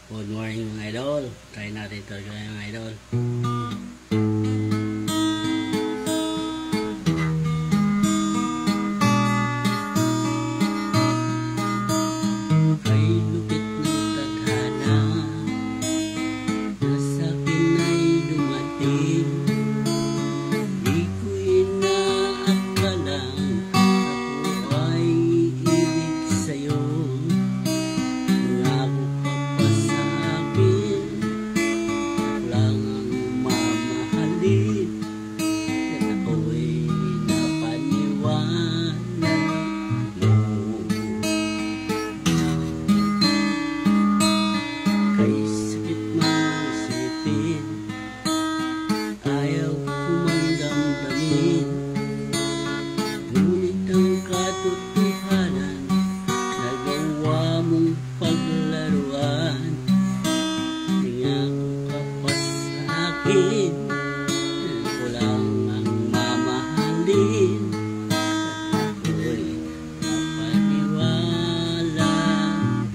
Good morning mga idol. Try natin ito mga idol. Kay lupit ng tadhana na sa'kin ay dumating. Di ko inaakalang ako ay ibig sa'yo. Nangako ka pa sa akin, lang ang mamahalin. At ako'y napaniwala mo. Kay sakit mang isipin, ayaw kumang damdamin. Ngunit ang katotohanan, nagawa mong paglaruan. Nangako ka pa sa akin, ako lang ang mamahalin. At ako'y napaniwala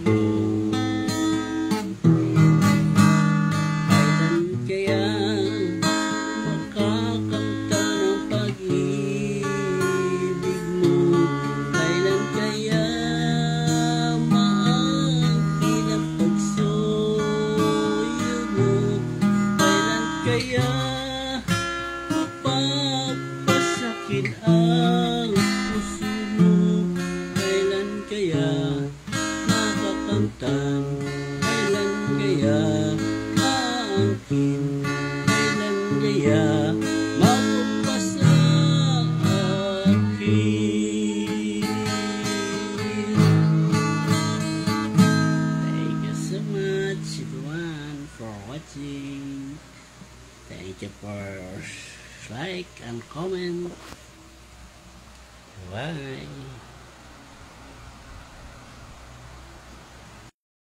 mo. Kailan kaya makakamtan ang pag-ibig mo? Kailan kaya maangkin ang pagsuyo mo? Kailan kaya mapapasakin ang puso mo? Kailan kaya makakamtan? Kailan kaya maangkin? Kailan kaya mapapasa akin? Thank you so much everyone for watching. Thank you for like and comment. Bye.